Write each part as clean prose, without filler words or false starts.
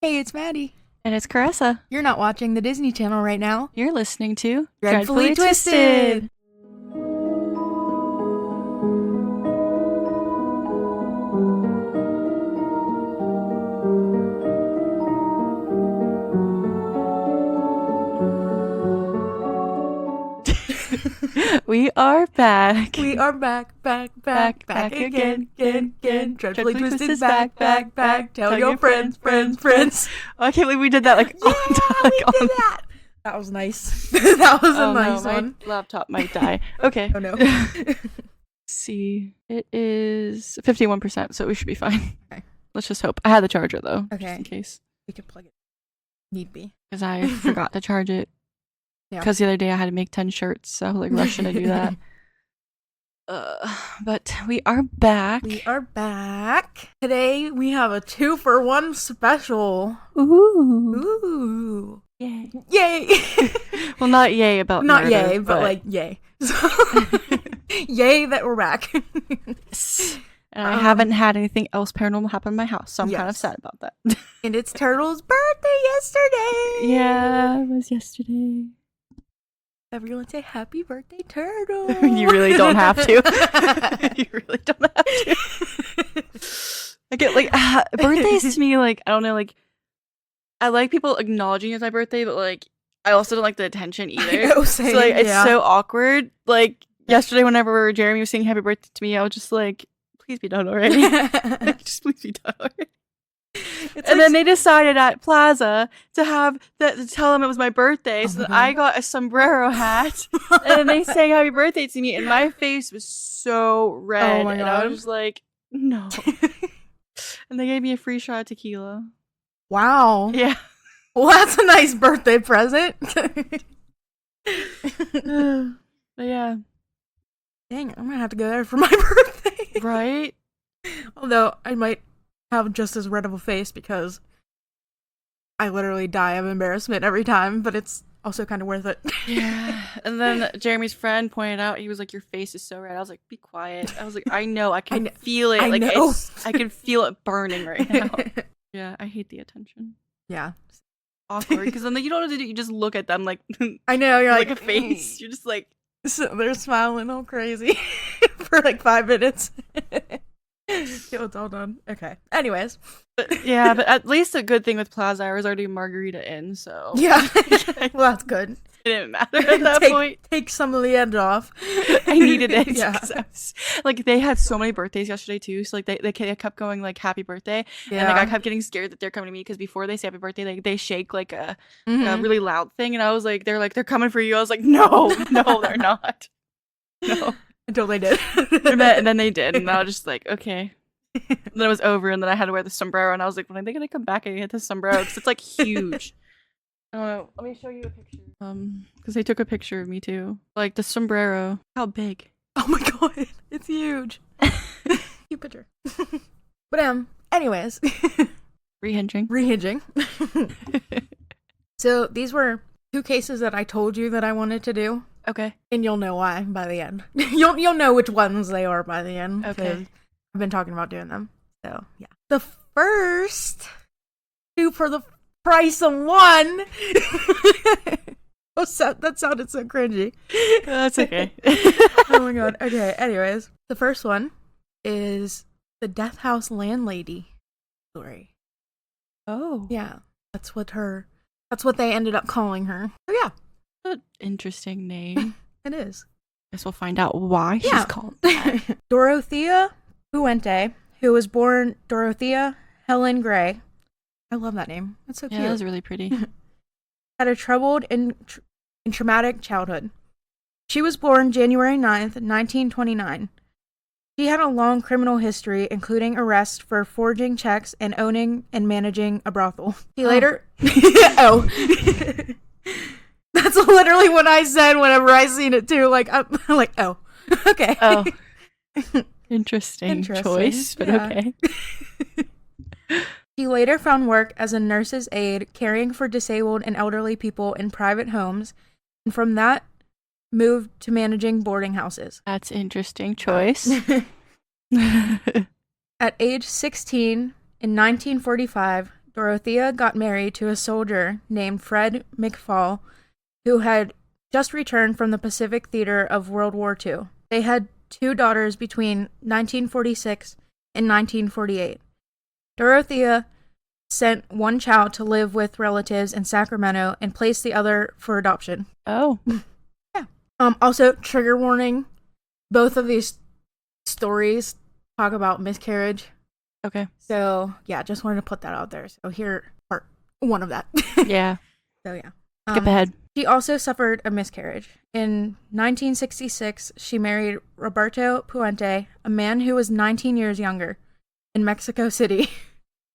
Hey, it's Maddie. And it's Caressa. You're not watching the Disney Channel right now. You're listening to Dreadfully Twisted. We are back. We are back again. Dreadfully Twisted is back. Tell your friends. Oh, I can't believe we did that Yeah, we did that. That was nice. That was a nice one. My laptop might die. Okay. Oh no. See, it is 51%, so we should be fine. Okay. Let's just hope. I had the charger though, Okay. just in case, We could plug it. Need be. because I forgot to charge it. Yeah. Because the other day I had to make 10 shirts, so I was like rushing to do that. But we are back. We are back. Today we have a 2-for-1 special. Ooh. Ooh. Yay. Yay. Well, not yay about Not murder, yay, but like yay. So, yay that we're back. And I haven't had anything else paranormal happen in my house, so I'm kind of Yes. sad about that. And it's Turtle's birthday yesterday. Yeah, it was yesterday. Everyone say happy birthday, Turtle. You really don't have to. You really don't have to. I get like birthdays to me, like I don't know, like I like people acknowledging it's my birthday, but like I also don't like the attention either. know, So same, like it's yeah. so awkward. Like yesterday, whenever Jeremy was saying happy birthday to me, I was just like, please be done already. Like, just please be done already. And then they decided at Plaza to tell him it was my birthday, so that I got a sombrero hat, and then they sang happy birthday to me, and my face was so red, Oh my and I God. was just like, no. And they gave me a free shot of tequila. Wow. Yeah. Well, that's a nice birthday present. But yeah. Dang, I'm gonna have to go there for my birthday. Right? Although I might have just as red of a face because I literally die of embarrassment every time, but it's also kind of worth it. Yeah. And then Jeremy's friend pointed out, he was like, your face is so red. I was like, be quiet. I was like, I know, I can feel it. I Like know. I can feel it burning right now. Yeah, I hate the attention. Yeah. Awkward, because then you don't know what to do. You just look at them like I know, you're like like a face. You're just like, So they're smiling all crazy for like 5 minutes. Till it's all done. Okay. Anyways. but at least a good thing with Plaza, I was already margarita in, so Yeah. Well, that's good. it didn't matter at that point. Take some of the edge off. I needed it. Yeah. 'Cause I was, like they had so many birthdays yesterday too, so like they kept going like happy birthday, and like I kept getting scared that they're coming to me, because before they say happy birthday, like they shake like a really loud thing, and I was like, they're coming for you. I was like, no, they're not. No. Until they did. And then they did, and I was just like, okay. And then it was over, and then I had to wear the sombrero, and I was like, when are they gonna come back and get the sombrero? Because it's like huge. I don't know. Let me show you a picture. Because they took a picture of me too. Like the sombrero. How big? Oh my god, it's huge. Cute picture. But anyways. Rehinging. So these were 2 cases that I told you that I wanted to do. Okay. And you'll know why by the end. You'll know which ones they are by the end. Okay. 'Cause I've been talking about doing them. So yeah. The first 2 for the price of 1. That sounded so cringy. That's okay. Oh my god. Okay, anyways. The first one is the Deathhouse Landlady story. Oh. Yeah. That's what they ended up calling her. Oh yeah. An interesting name. It is. Guess we'll find out why she's called that. Dorothea Puente, who was born Dorothea Helen Gray. I love that name. That's so cute. Yeah, that was really pretty. Had a troubled and traumatic childhood. She was born January 9th, 1929. She had a long criminal history, including arrest for forging checks and owning and managing a brothel. She later... Oh. That's literally what I said whenever I seen it too. Like, I'm like, oh. Okay. Oh. Interesting choice, but yeah. okay. She later found work as a nurse's aide, caring for disabled and elderly people in private homes, and from that, moved to managing boarding houses. That's interesting choice. At age 16, in 1945, Dorothea got married to a soldier named Fred McFall, who had just returned from the Pacific Theater of World War II. They had 2 daughters between 1946 and 1948. Dorothea sent one child to live with relatives in Sacramento and placed the other for adoption. Oh. Yeah. Also, trigger warning. Both of these stories talk about miscarriage. Okay. So, yeah, just wanted to put that out there. So here, part 1 of that. Yeah. So, yeah. Skip ahead. She also suffered a miscarriage. In 1966, she married Roberto Puente, a man who was 19 years younger, in Mexico City.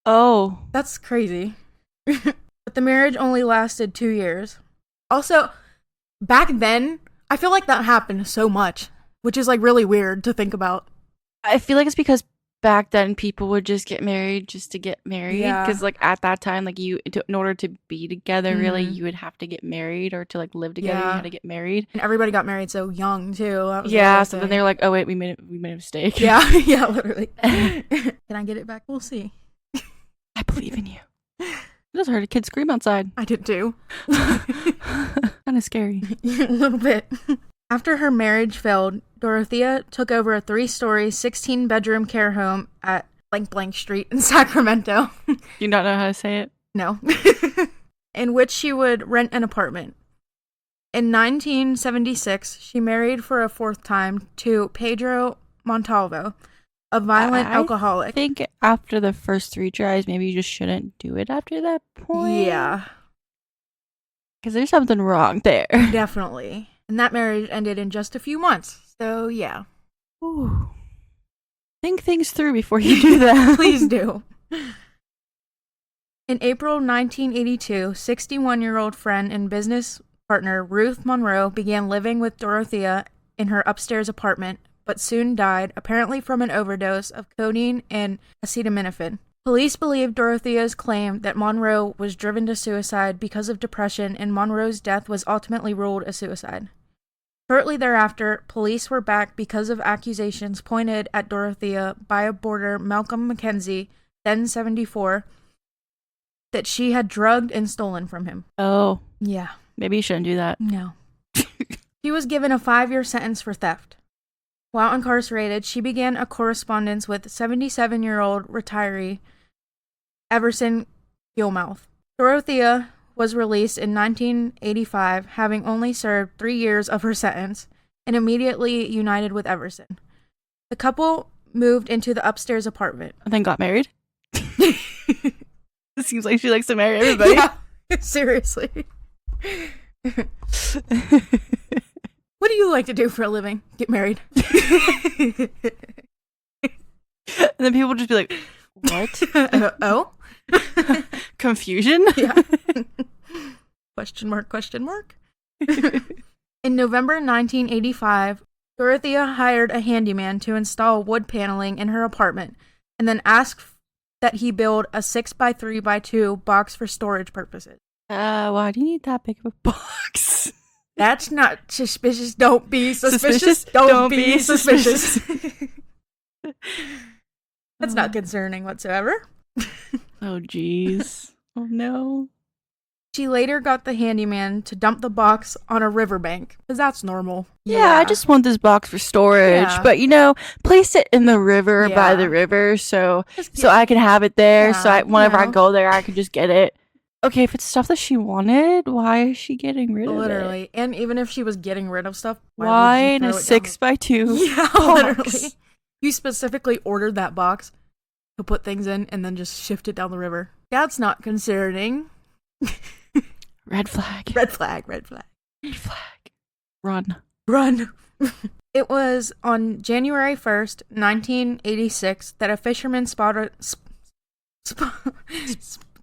Oh. That's crazy. But the marriage only lasted 2 years. Also, back then, I feel like that happened so much, which is like really weird to think about. I feel like it's because back then people would just get married just to get married. Yeah. Because like at that time, like in order to be together, really, you would have to get married, or to like live together, you had to get married. And everybody got married so young too. That was yeah. So then they're like, oh wait, we made a mistake. Yeah. Yeah. Literally. Can I get it back? We'll see. I believe in you. I just heard a kid scream outside. I did too. Kind of scary. A little bit. After her marriage failed, Dorothea took over a 3-story, 16-bedroom care home at blank street in Sacramento. You not know how to say it? No. In which she would rent an apartment. In 1976, she married for a 4th time to Pedro Montalvo, a violent alcoholic. I think after the first 3 tries, maybe you just shouldn't do it after that point. Yeah. Because there's something wrong there. Definitely. And that marriage ended in just a few months. So, yeah. Ooh. Think things through before you do that. Please do. In April 1982, 61-year-old friend and business partner Ruth Monroe began living with Dorothea in her upstairs apartment, but soon died, apparently from an overdose of codeine and acetaminophen. Police believe Dorothea's claim that Monroe was driven to suicide because of depression, and Monroe's death was ultimately ruled a suicide. Shortly thereafter, police were back because of accusations pointed at Dorothea by a boarder, Malcolm Mackenzie, then 74, that she had drugged and stolen from him. Oh. Yeah. Maybe you shouldn't do that. No. She was given a 5-year sentence for theft. While incarcerated, she began a correspondence with 77-year-old retiree Everson Gilmouth. Dorothea was released in 1985, having only served 3 years of her sentence, and immediately united with Everson. The couple moved into the upstairs apartment. And then got married? It seems like she likes to marry everybody. Yeah, seriously. What do you like to do for a living? Get married. And then people would just be like, what? Oh? Confusion? Yeah. Question mark. In November 1985, Dorothea hired a handyman to install wood paneling in her apartment and then asked that he build a 6x3x2 box for storage purposes. Why do you need that big of a box? That's not suspicious. Don't be suspicious. Don't be suspicious. That's not concerning whatsoever. Oh, jeez. Oh, no. She later got the handyman to dump the box on a riverbank, because that's normal. Yeah, I just want this box for storage. Yeah. But, place it in the river by the river so I can have it there. Yeah, so whenever I go there, I can just get it. Okay, if it's stuff that she wanted, why is she getting rid of it? Literally. And even if she was getting rid of stuff, why in a 6x2 Yeah, box? Literally. You specifically ordered that box to put things in and then just shift it down the river. That's not concerning. Red flag. Red flag. Red flag. Red flag. Run. It was on January 1st, 1986, that a fisherman spotted...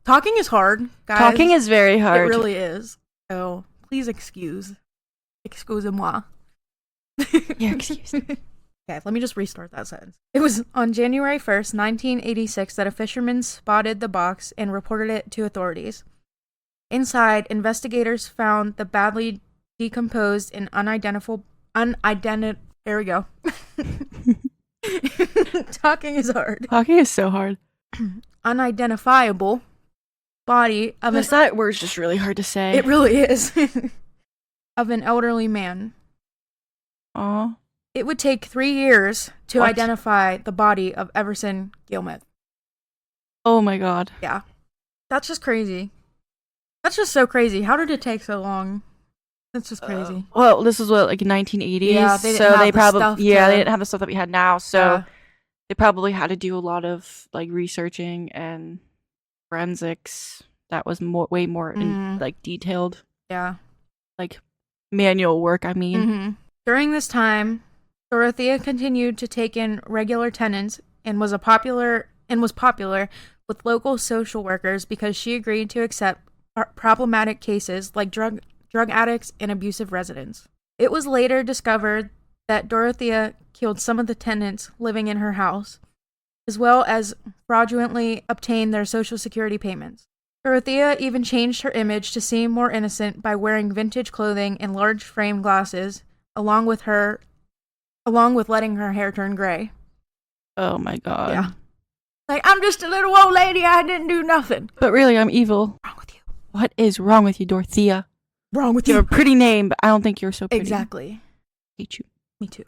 Talking is hard, guys. Talking is very hard. It really is. So, please excuse-moi. You're excused. Okay, let me just restart that sentence. It was on January 1st, 1986, that a fisherman spotted the box and reported it to authorities. Inside, investigators found the badly decomposed and there we go. Talking is hard. Talking is so hard. Unidentifiable body of that word's just really hard to say. It really is. Of an elderly man. Aw. It would take 3 years to identify the body of Everson Gilmith. Oh my god. Yeah. That's just crazy. That's just so crazy. How did it take so long? That's just crazy. Well, this was what, like 1980s? Yeah, they didn't have the stuff they didn't have the stuff that we had now, so they probably had to do a lot of like researching and forensics that was way more like detailed. Yeah. Like manual work, I mean. Mm-hmm. During this time, Dorothea continued to take in regular tenants and was popular with local social workers because she agreed to accept problematic cases like drug addicts and abusive residents. It was later discovered that Dorothea killed some of the tenants living in her house, as well as fraudulently obtained their Social Security payments. Dorothea even changed her image to seem more innocent by wearing vintage clothing and large frame glasses, along with letting her hair turn gray. Oh my god. Yeah. Like, I'm just a little old lady, I didn't do nothing. But really, I'm evil. Wrong with you? What is wrong with you, Dorothea? Wrong with You you? have a pretty name, but I don't think you're so pretty. Exactly. Hate you. Me too.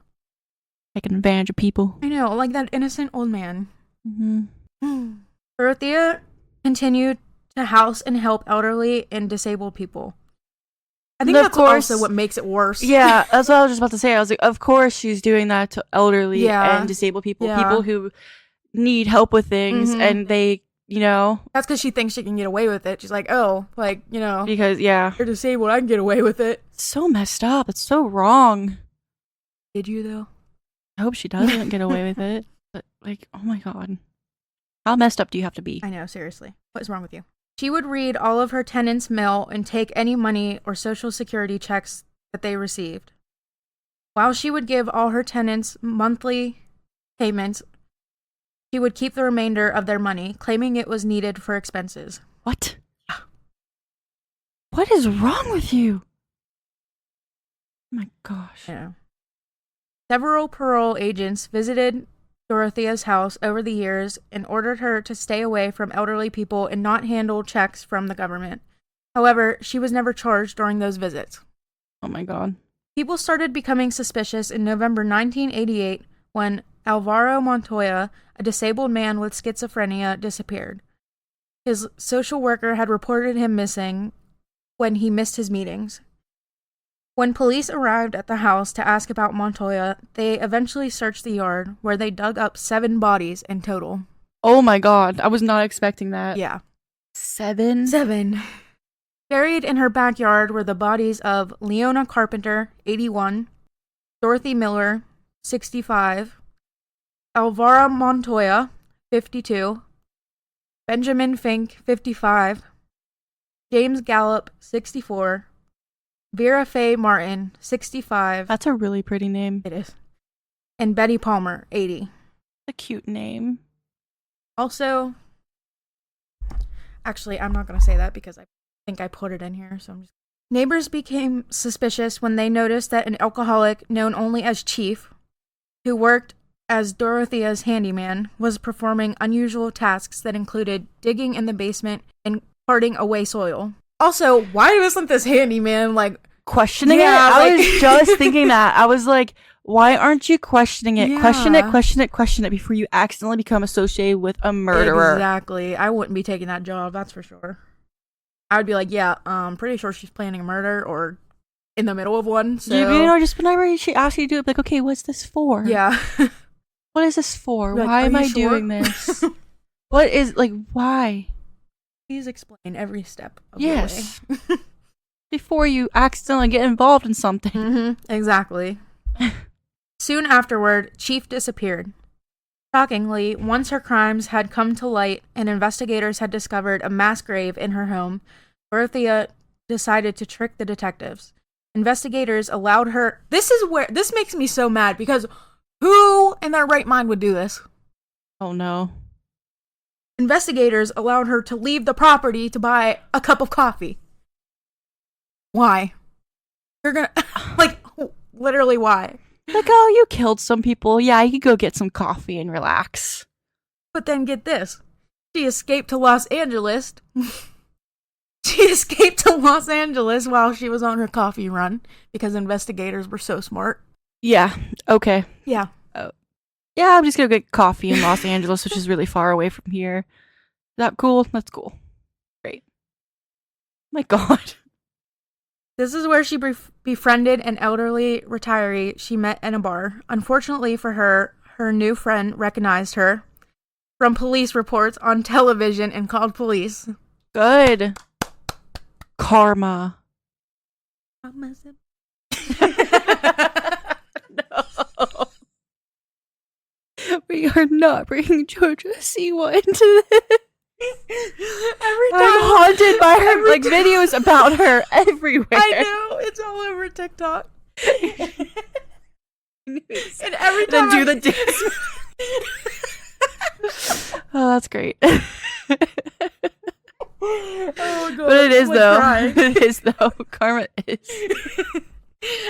Taking advantage of people. I know, like that innocent old man. Mm-hmm. Dorothea continued to house and help elderly and disabled people. I think that's also what makes it worse. Yeah, that's what I was just about to say. I was like, of course she's doing that to elderly and disabled people. Yeah. People who need help with things and they, That's because she thinks she can get away with it. She's like, oh, like, Because, you're disabled, I can get away with it. It's so messed up. It's so wrong. Did you, though? I hope she doesn't get away with it. But, like, oh my god. How messed up do you have to be? I know, seriously. What is wrong with you? She would read all of her tenants' mail and take any money or Social Security checks that they received. While she would give all her tenants monthly payments, she would keep the remainder of their money, claiming it was needed for expenses. What? What is wrong with you? Oh my gosh. Yeah. Several parole agents visited Dorothea's house over the years and ordered her to stay away from elderly people and not handle checks from the government. However, she was never charged during those visits. Oh my god. People started becoming suspicious in November 1988 when Alvaro Montoya, a disabled man with schizophrenia, disappeared. His social worker had reported him missing when he missed his meetings. When police arrived at the house to ask about Montoya, they eventually searched the yard, where they dug up 7 bodies in total. Oh my god, I was not expecting that. Yeah. 7? 7. Buried in her backyard were the bodies of Leona Carpenter, 81, Dorothy Miller, 65, Alvaro Montoya, 52, Benjamin Fink, 55, James Gallup, 64, Vera Faye Martin, 65. That's a really pretty name. It is. And Betty Palmer, 80. A cute name. Also, actually, I'm not going to say that because I think I put it in here. So I'm just. Neighbors became suspicious when they noticed that an alcoholic known only as Chief, who worked as Dorothea's handyman, was performing unusual tasks that included digging in the basement and carting away soil. Also, why wasn't this handyman, questioning it? I was just thinking that. I was like, why aren't you questioning it? Yeah. Question it before you accidentally become associated with a murderer. Exactly. I wouldn't be taking that job, that's for sure. I would be like, pretty sure she's planning a murder or in the middle of one. So. Just whenever she asks you to do it, like, okay, what's this for? Yeah. What is this for? Why am I doing this? What is, why? Please explain every step of the way. Before you accidentally get involved in something. Mm-hmm, exactly. Soon afterward, Chief disappeared. Shockingly, once her crimes had come to light and investigators had discovered a mass grave in her home, Dorothea decided to trick the detectives. Investigators allowed her... This makes me so mad because who in their right mind would do this? Oh no. Investigators allowed her to leave the property to buy a cup of coffee. Why? You're gonna... literally why? Oh, you killed some people. Yeah, you could go get some coffee and relax. But then get this. She escaped to Los Angeles She escaped to Los Angeles while she was on her coffee run because investigators were so smart. Yeah. Okay. Yeah. Oh. Yeah, I'm just gonna get coffee in Los Angeles, which is really far away from here. Is that cool? That's cool. Great. My God. This is where she befriended an elderly retiree she met in a bar. Unfortunately for her, her new friend recognized her from police reports on television and called police. Good. Karma. No. We are not bringing JoJo Siwa into this. I'm haunted by her videos about her everywhere. I know, it's all over TikTok. And every time then do the dance. Oh, that's great. Oh God, but it is though. Crying. It is though. Karma is.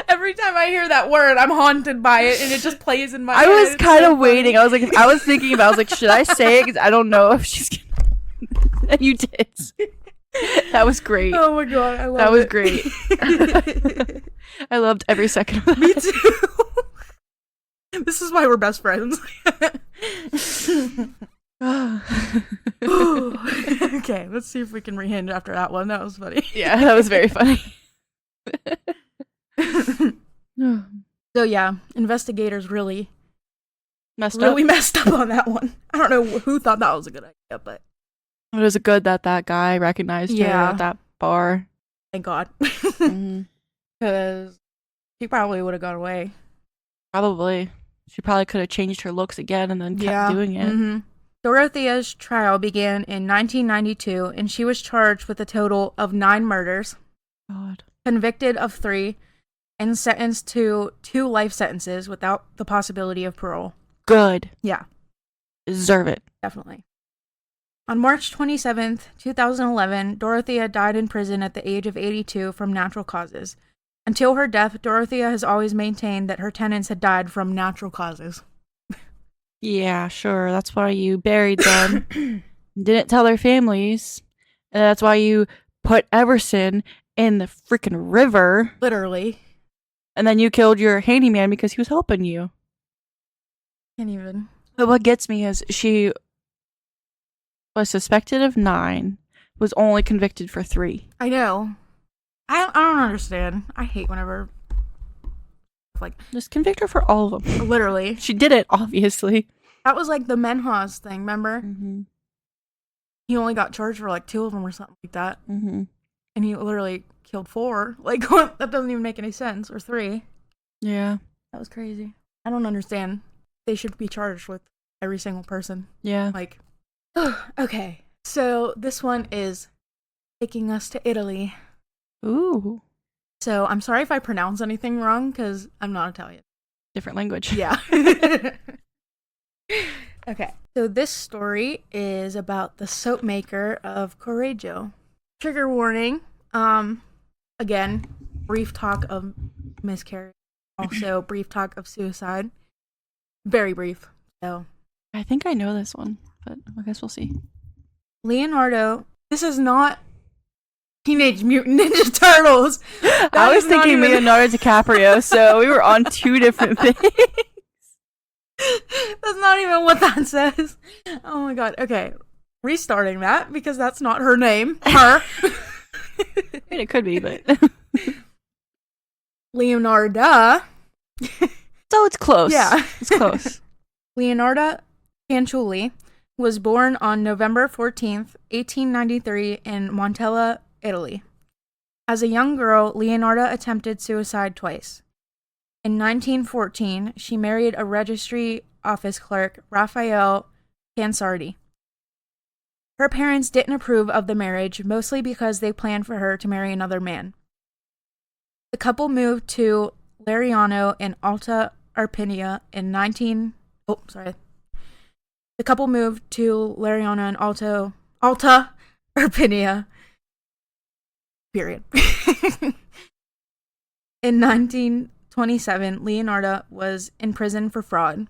Every time I hear that word, I'm haunted by it, and it just plays in my head. I was kind of waiting. I was like, I was thinking about. I was like, should I say it? Because I don't know if she's gonna. And you did. That was great. Oh my God, I love it. That was great. I loved every second of that. Me too. This is why we're best friends. Okay, let's see if we can rehinge after that one. That was funny. Yeah, that was very funny. So yeah, investigators really messed up on that one. I don't know who thought that was a good idea, but it was good that guy recognized her at that bar. Thank God. Because he probably would have got away. Probably. She probably could have changed her looks again and then kept doing it. Mm-hmm. Dorothea's trial began in 1992, and she was charged with a total of 9 murders. God. Convicted of 3, and sentenced to 2 life sentences without the possibility of parole. Good. Yeah. Deserve it. Definitely. On March 27th, 2011, Dorothea died in prison at the age of 82 from natural causes. Until her death, Dorothea has always maintained that her tenants had died from natural causes. Yeah, sure. That's why you buried them. Didn't tell their families. And that's why you put Everson in the freaking river. Literally. And then you killed your handyman because he was helping you. Can't even. But what gets me is she was suspected of 9, was only convicted for 3. I know. I don't understand. I hate whenever, like, just convict her for all of them. Literally. She did it, obviously. That was like the Menhoz thing, remember? Mm-hmm. He only got charged for like 2 of them or something like that. Mm-hmm. And he literally killed 4. Like, what? That doesn't even make any sense. Or 3. Yeah. That was crazy. I don't understand. They should be charged with every single person. Yeah. Like, okay. So this one is taking us to Italy. Ooh. So I'm sorry if I pronounce anything wrong, because I'm not Italian. Different language. Yeah. Okay. So this story is about the Soap Maker of Correggio. Trigger warning. Again, brief talk of miscarriage. Also, brief talk of suicide. Very brief. So I think I know this one, but I guess we'll see. Leonardo. This is not Teenage Mutant Ninja Turtles. I was thinking Leonardo DiCaprio, so we were on 2 different things. That's not even what that says. Oh my God. Okay. Restarting that because that's not her name. Her. I mean, it could be, but. Leonarda. So it's close. Yeah. It's close. Leonarda Cianciulli was born on November 14th, 1893 in Montella, Italy. As a young girl, Leonarda attempted suicide twice. In 1914, she married a registry office clerk, Raphael Cansardi. Her parents didn't approve of the marriage, mostly because they planned for her to marry another man. The couple moved to Lariano in Alta Arpinia in The couple moved to Lariano in Alta Arpinia. Period. In 1927, Leonarda was in prison for fraud.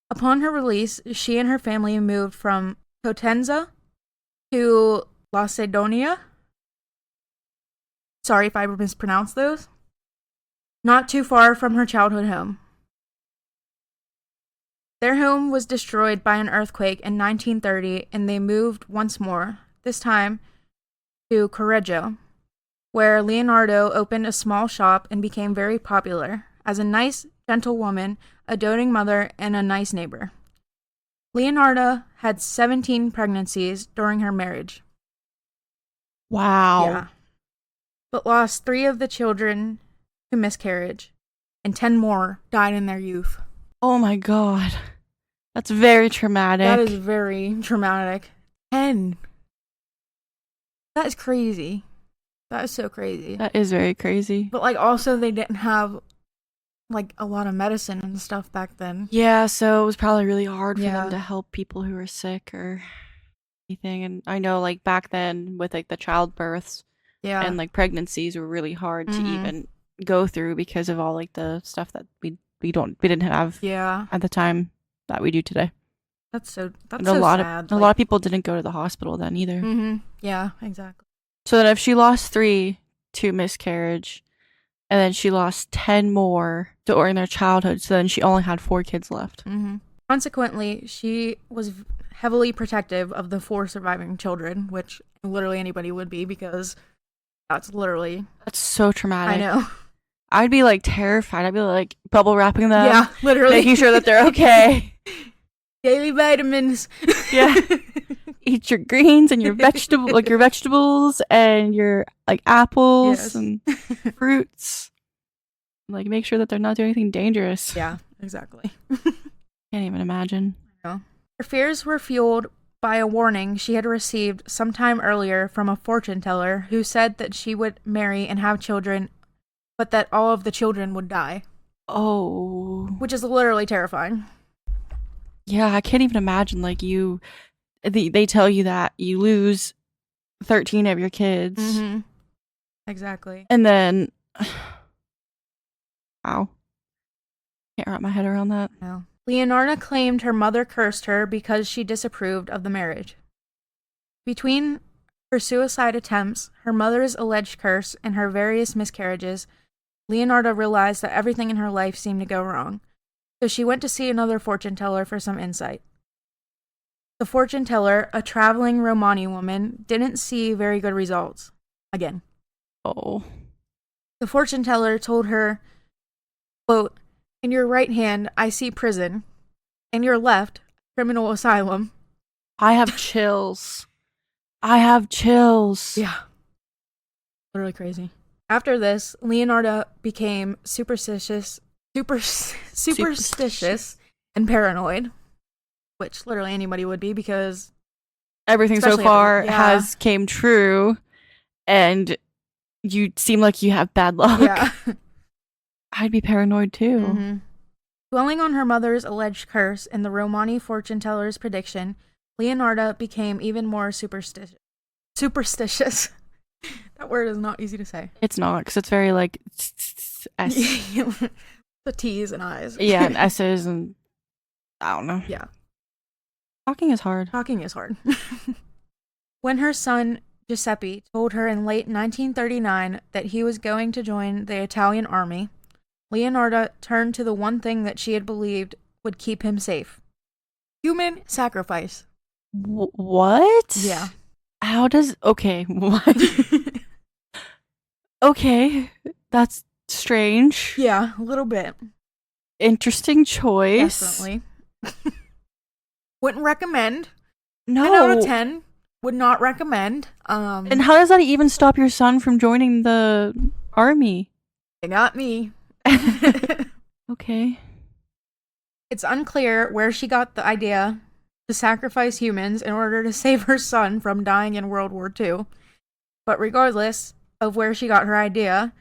Upon her release, she and her family moved from Potenza to Lacedonia. sorry if I mispronounced those, not too far from her childhood home. Their home was destroyed by an earthquake in 1930, and they moved once more, this time to Correggio, where Leonardo opened a small shop and became very popular as a nice, gentle woman, a doting mother, and a nice neighbor. Leonarda had 17 pregnancies during her marriage. Wow. Yeah. But lost 3 of the children to miscarriage, and 10 more died in their youth. Oh my god. That's very traumatic. That is very traumatic. 10. That is crazy. That is so crazy. That is very crazy. But, like, also they didn't have, like, a lot of medicine and stuff back then. Yeah, so it was probably really hard for them to help people who were sick or anything. And I know, like, back then with, like, the childbirths and, like, pregnancies were really hard to even go through because of all, like, the stuff that we didn't have at the time that we do today. That's so sad. A lot of people didn't go to the hospital then either. Yeah, exactly. So then if she lost 3 to miscarriage, and then she lost 10 more during their childhood, so then she only had 4 kids left. Consequently, she was heavily protective of the 4 surviving children, which literally anybody would be, because that's so traumatic. I know. I'd be, like, terrified. I'd be, like, bubble wrapping them. Yeah, literally. Making sure that they're okay. Daily vitamins. Yeah. Eat your greens and your vegetables and your, like, apples and fruits. Like, make sure that they're not doing anything dangerous. Yeah, exactly. Can't even imagine. No. Her fears were fueled by a warning she had received sometime earlier from a fortune teller who said that she would marry and have children, but that all of the children would die. Oh. Which is literally terrifying. Yeah, I can't even imagine, like, they tell you that you lose 13 of your kids. Exactly. And then, wow. Can't wrap my head around that. No. Leonarda claimed her mother cursed her because she disapproved of the marriage. Between her suicide attempts, her mother's alleged curse, and her various miscarriages, Leonarda realized that everything in her life seemed to go wrong. So she went to see another fortune teller for some insight. The fortune teller, a traveling Romani woman, didn't see very good results. Again. Oh. The fortune teller told her, quote, "In your right hand, I see prison. In your left, criminal asylum." I have chills. Yeah. Literally crazy. After this, Leonarda became superstitious and paranoid, which literally anybody would be, because everything so far has came true, and you seem like you have bad luck. Yeah. I'd be paranoid too. Dwelling on her mother's alleged curse and the Romani fortune teller's prediction, Leonarda became even more superstitious. That word is not easy to say. It's not, because it's very, like, S. The T's and I's. Yeah, and S's, and I don't know. Yeah. Talking is hard. When her son, Giuseppe, told her in late 1939 that he was going to join the Italian army, Leonarda turned to the one thing that she had believed would keep him safe. Human sacrifice. What? Yeah. How does... Okay, what? Okay, that's strange. Yeah, a little bit. Interesting choice. Definitely. Wouldn't recommend. No. 10 out of 10. Would not recommend. And how does that even stop your son from joining the army? They got me. Okay. It's unclear where she got the idea to sacrifice humans in order to save her son from dying in World War II. But regardless of where she got her idea,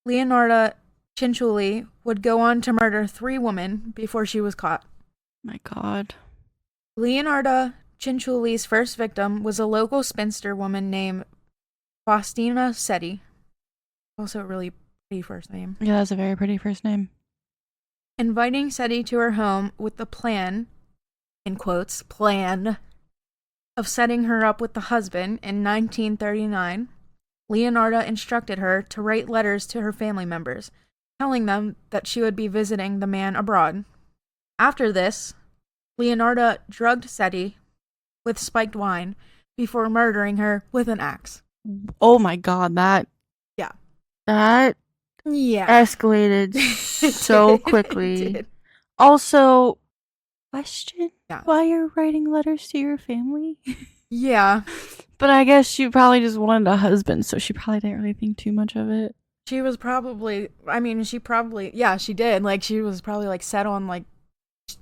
Leonarda Cianciulli would go on to murder 3 women before she was caught. My God. Leonarda Cianciulli's first victim was a local spinster woman named Faustina Setti. Also a really pretty first name. Yeah, that's a very pretty first name. Inviting Setti to her home with the plan, in quotes, plan, of setting her up with the husband in 1939. Leonarda instructed her to write letters to her family members, telling them that she would be visiting the man abroad. After this, Leonarda drugged Seti with spiked wine before murdering her with an axe. Oh my god, that escalated so quickly. Also, question, why you're writing letters to your family? Yeah. But I guess she probably just wanted a husband, so she probably didn't really think too much of it. She was probably, she did. Like, she was probably, like, set on, like,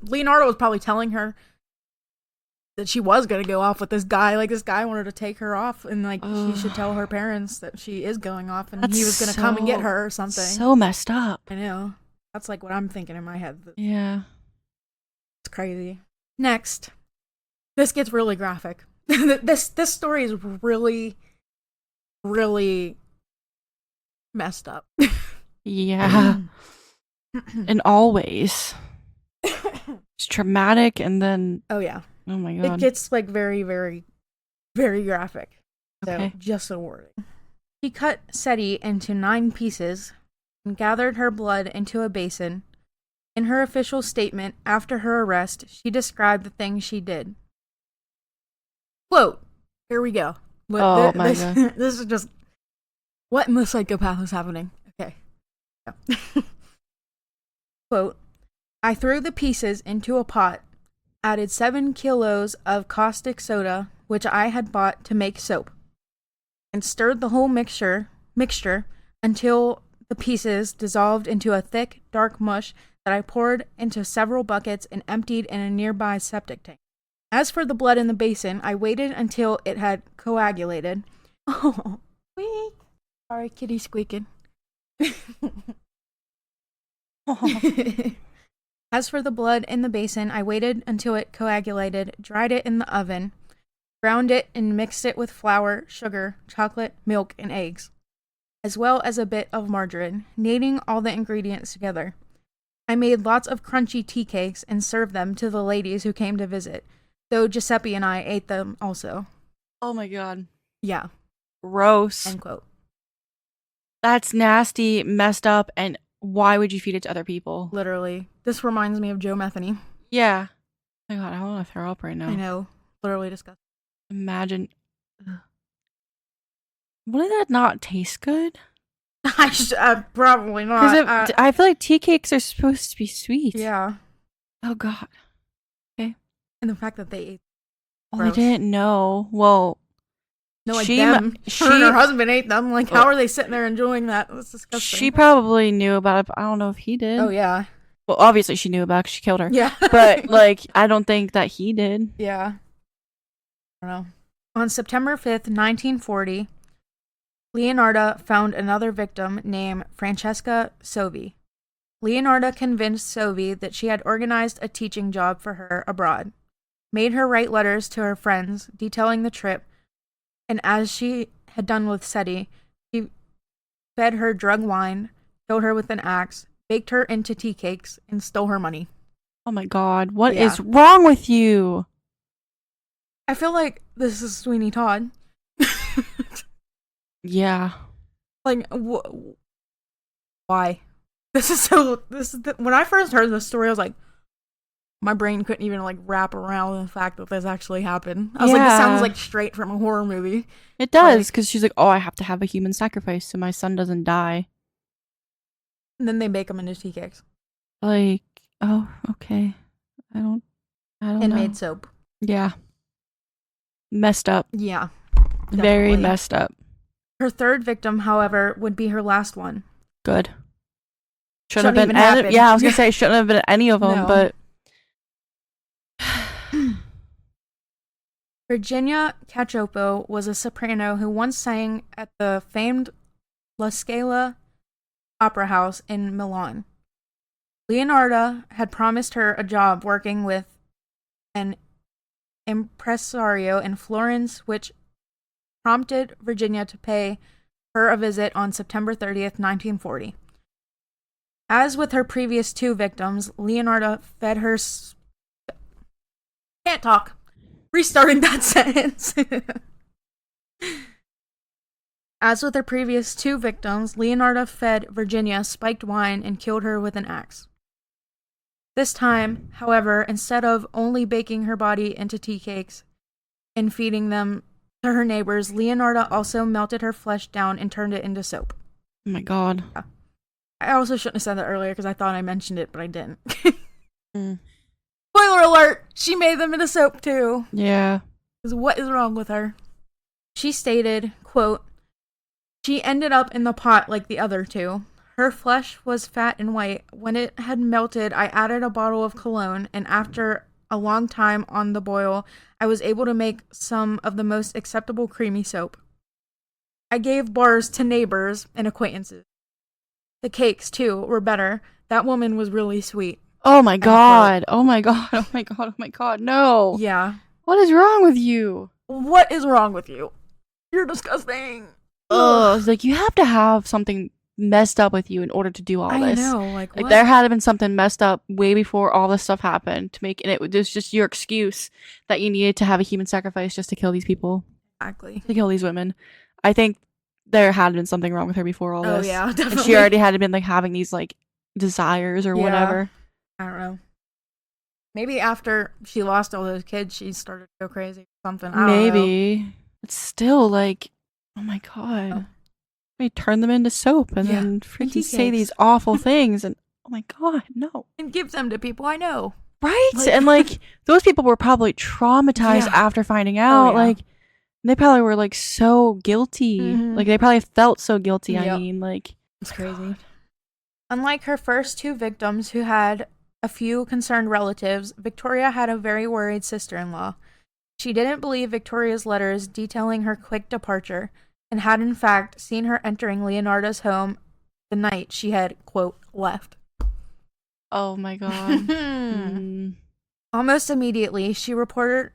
Leonardo was probably telling her that she was going to go off with this guy. Like, this guy wanted to take her off, and, like, she should tell her parents that she is going off, and he was going to come and get her or something. So messed up. I know. That's, like, what I'm thinking in my head. Yeah. It's crazy. Next. This gets really graphic. This story is really, really messed up. Yeah. In all ways. It's traumatic, and then... Oh, yeah. Oh, my God. It gets, like, very, very, very graphic. Okay. So, just a warning. He cut Seti into 9 pieces and gathered her blood into a basin. In her official statement after her arrest, she described the things she did. Quote, here we go. My God. This is just, what in the psychopath is happening? Okay. Yeah. Quote, I threw the pieces into a pot, added 7 kilos of caustic soda, which I had bought to make soap, and stirred the whole mixture until the pieces dissolved into a thick, dark mush that I poured into several buckets and emptied in a nearby septic tank. As for the blood in the basin, I waited until it had coagulated. Oh, squeak. Sorry, kitty squeaking. As for the blood in the basin, I waited until it coagulated, dried it in the oven, ground it, and mixed it with flour, sugar, chocolate, milk, and eggs, as well as a bit of margarine, kneading all the ingredients together. I made lots of crunchy tea cakes and served them to the ladies who came to visit, though Giuseppe and I ate them also. Oh my God. Yeah. Gross. End quote. That's nasty, messed up, and why would you feed it to other people? Literally. This reminds me of Joe Metheny. Yeah. Oh my God, I want to throw up right now. I know. Literally disgusting. Imagine. Wouldn't that not taste good? Probably not. I feel like tea cakes are supposed to be sweet. Yeah. Oh God. Okay. And the fact that they ate. Well, I didn't know. Well, no, like her and her husband ate them. Like, how are they sitting there enjoying that? That's disgusting. She probably knew about it, but I don't know if he did. Oh, yeah. Well, obviously she knew about it because she killed her. Yeah. But, like, I don't think that he did. Yeah. I don't know. On September 5th, 1940, Leonarda found another victim named Francesca Sovi. Leonarda convinced Sovi that she had organized a teaching job for her abroad, made her write letters to her friends detailing the trip, and as she had done with Seti, she fed her drug wine, killed her with an axe, baked her into tea cakes, and stole her money. Oh my God, what is wrong with you? I feel like this is Sweeney Todd. Yeah. Like, why? When I first heard this story, I was like, my brain couldn't even, like, wrap around the fact that this actually happened. I was like, this sounds like straight from a horror movie. It does, because she's like, oh, I have to have a human sacrifice so my son doesn't die. And then they bake them into tea cakes. Like, oh, okay. I don't know. And made soap. Yeah. Messed up. Yeah. Definitely. Very messed up. Her third victim, however, would be her last one. Good. Shouldn't have been any, yeah, I was going to say, shouldn't have been any of them, but... Virginia Cacioppo was a soprano who once sang at the famed La Scala Opera House in Milan. Leonarda had promised her a job working with an impresario in Florence, which prompted Virginia to pay her a visit on September 30th, 1940. As with her previous 2 victims, Leonarda fed her... Can't talk. Restarting that sentence. As with her previous 2 victims, Leonarda fed Virginia spiked wine and killed her with an axe. This time, however, instead of only baking her body into tea cakes and feeding them to her neighbors, Leonarda also melted her flesh down and turned it into soap. Oh my god. Yeah. I also shouldn't have said that earlier because I thought I mentioned it, but I didn't. Spoiler alert! She made them into soap too. Yeah. Because what is wrong with her? She stated, quote, "She ended up in the pot like the other 2. Her flesh was fat and white. When it had melted, I added a bottle of cologne, and after a long time on the boil, I was able to make some of the most acceptable creamy soap. I gave bars to neighbors and acquaintances. The cakes, too, were better. That woman was really sweet." Oh my god. Oh my god. Oh my god. Oh my god. No. Yeah. What is wrong with you? What is wrong with you? You're disgusting. Oh, it's like you have to have something messed up with you in order to do all this. I know, like what? There had been something messed up way before all this stuff happened to make it was just your excuse that you needed to have a human sacrifice just to kill these people. Exactly. To kill these women. I think there had been something wrong with her before all this. Oh yeah, definitely. And she already had been like having these like desires or whatever. I don't know. Maybe after she lost all those kids, she started to go crazy or something. I don't know. Maybe. It's still like, oh my god. Oh. We turn them into soap and then freaking say these awful things and oh my god, no. And give them to people I know. Right? And like those people were probably traumatized after finding out. Like they probably were like so guilty. Like they probably felt so guilty. I mean, like it's crazy. Unlike her first 2 victims who had a few concerned relatives, Victoria had a very worried sister-in-law. She didn't believe Victoria's letters detailing her quick departure and had in fact seen her entering Leonarda's home the night she had, quote, left. Oh my god. Almost immediately, she reported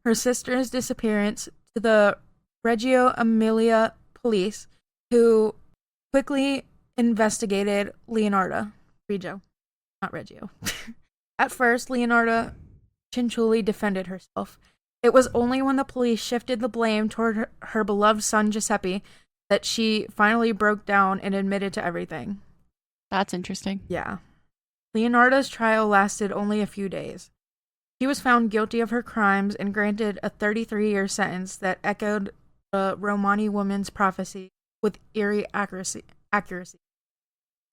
her sister's disappearance to the Reggio Emilia police, who quickly investigated Leonarda. Reggio, not Reggio. At first, Leonarda Cianciulli defended herself. It was only when the police shifted the blame toward her beloved son Giuseppe that she finally broke down and admitted to everything. That's interesting. Yeah. Leonarda's trial lasted only a few days. She was found guilty of her crimes and granted a 33-year sentence that echoed the Romani woman's prophecy with eerie accuracy.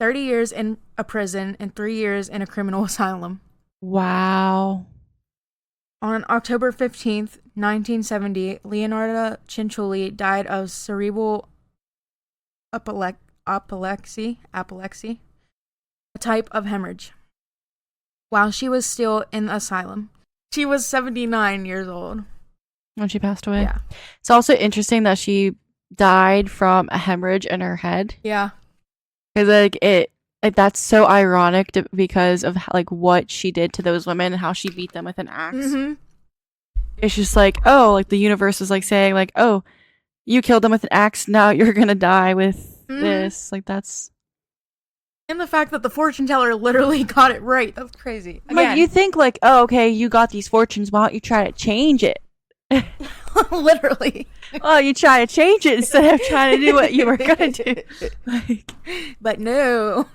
30 years in a prison and 3 years in a criminal asylum. Wow. On October 15th, 1970, Leonarda Cianciulli died of cerebral apoplexy, a type of hemorrhage, while she was still in the asylum. She was 79 years old when she passed away. Yeah. It's also interesting that she died from a hemorrhage in her head. Yeah. Because that's so ironic because of like what she did to those women and how she beat them with an axe. It's just like, oh, like the universe is like saying like, oh, you killed them with an axe, now you're gonna die with this. Like that's. And the fact that the fortune teller literally got it right. That's crazy. Again. Like you think like, oh, okay, you got these fortunes, why don't you try to change it? Literally. Oh, you try to change it instead of trying to do what you were gonna do. Like, but no.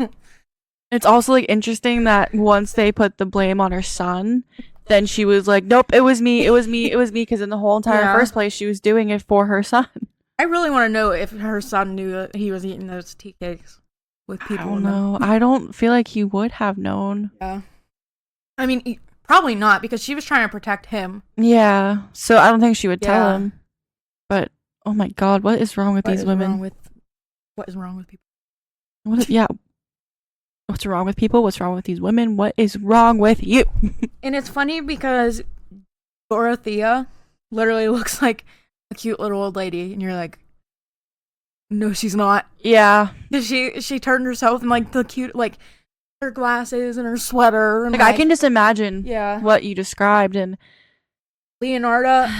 It's also like interesting that once they put the blame on her son, then she was like, nope, it was me, because in the whole entire first place she was doing it for her son. I really want to know if her son knew that he was eating those tea cakes with people. I don't know. I don't feel like he would have known. Yeah. I mean, probably not, because she was trying to protect him. Yeah. So I don't think she would tell him. But oh my god, what is wrong with these women? What is wrong with people? What's wrong with people? What's wrong with these women? What is wrong with you? And it's funny because Dorothea literally looks like a cute little old lady, and you're like, no, she's not. Yeah. She turned herself in like the cute, like her glasses and her sweater. And like I can just imagine yeah, what you described. And Leonarda,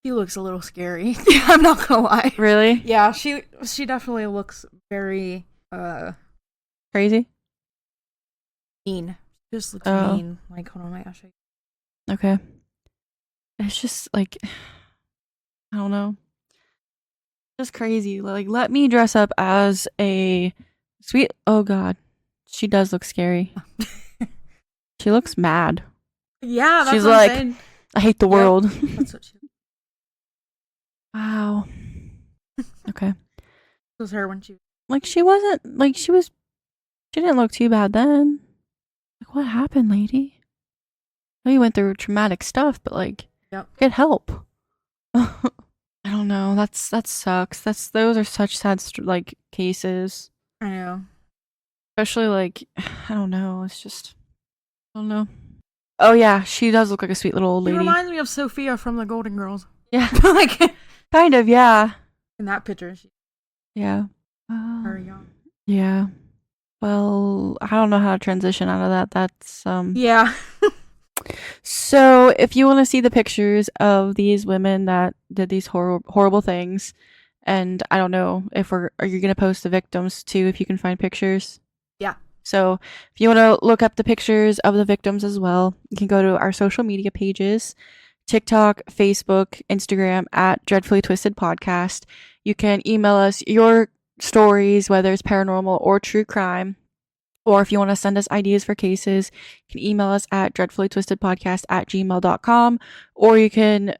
she looks a little scary. I'm not gonna lie. Really? Yeah, she definitely looks very crazy. Mean. She just looks mean. Like, hold on, I'll show you. Okay. It's just like, I don't know. Just crazy. Like, let me dress up as a sweet. Oh God, she does look scary. She looks mad. Yeah, that's she's what like, I'm saying. I hate the world. That's what she Wow. Okay. was her when she. Like, she wasn't like she didn't look too bad then. Like, what happened, lady? I know you went through traumatic stuff, but like, get help. I don't know. That sucks. Those are such sad like cases. I know. Especially like, I don't know. It's just, I don't know. Oh yeah, she does look like a sweet little old lady. She reminds me of Sophia from the Golden Girls. Yeah, like kind of. Yeah. In that picture, Yeah. Very young. Yeah. Well, I don't know how to transition out of that. That's Yeah. So, if you want to see the pictures of these women that did these horrible things, and I don't know if are you going to post the victims too, if you can find pictures? Yeah. So, if you want to look up the pictures of the victims as well, you can go to our social media pages, TikTok, Facebook, Instagram at Dreadfully Twisted Podcast. You can email us your stories, whether it's paranormal or true crime. Or if you want to send us ideas for cases, you can email us at dreadfullytwistedpodcast@gmail.com, or you can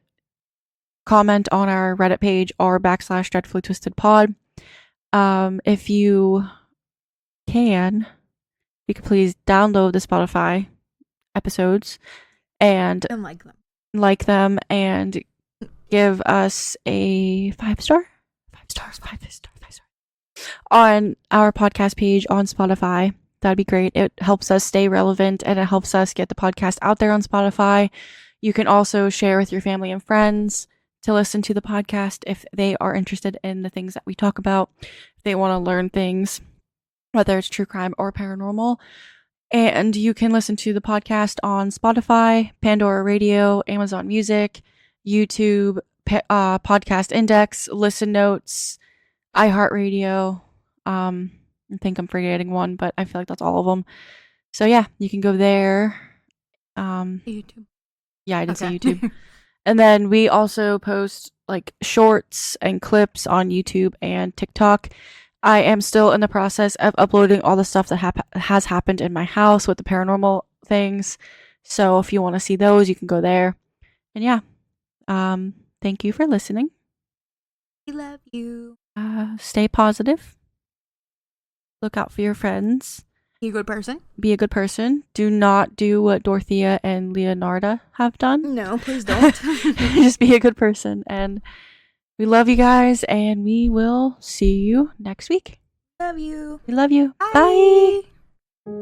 comment on our Reddit page or /dreadfullytwistedpod. If you can, you could please download the Spotify episodes and like them and give us a 5-star on our podcast page on Spotify. That'd be great. It helps us stay relevant and it helps us get the podcast out there on Spotify. You can also share with your family and friends to listen to the podcast if they are interested in the things that we talk about. If they want to learn things, whether it's true crime or paranormal. And you can listen to the podcast on Spotify, Pandora Radio, Amazon Music, YouTube, Podcast Index, Listen Notes, iHeartRadio. I think I'm forgetting one, but I feel like that's all of them. So yeah, you can go there. YouTube. Yeah, I did say YouTube. And then we also post like shorts and clips on YouTube and TikTok. I am still in the process of uploading all the stuff that has happened in my house with the paranormal things. So if you want to see those, you can go there. And yeah, thank you for listening. We love you. Stay positive. Look out for your friends. Be a good person. Be a good person. Do not do what Dorothea and Leonarda have done. No, please don't. Just be a good person. And we love you guys, and we will see you next week. Love you. We love you. Bye. Bye.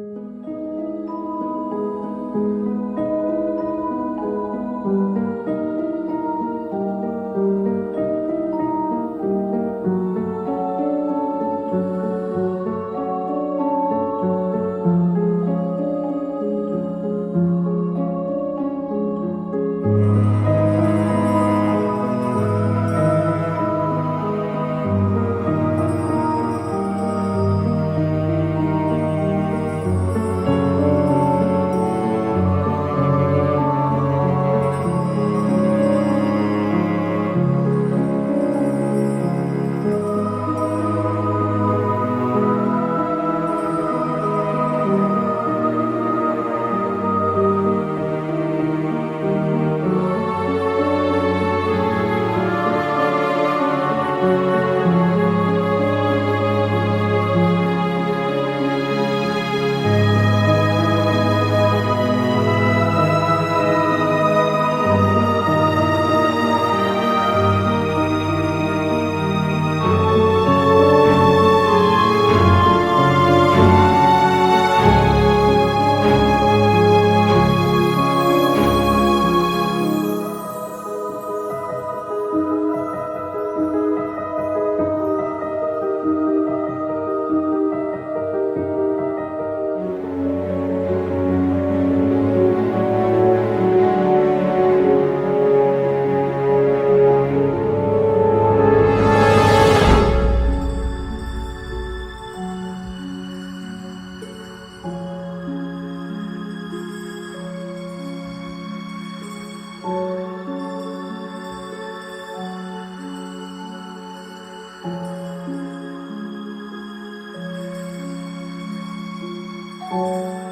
Bye.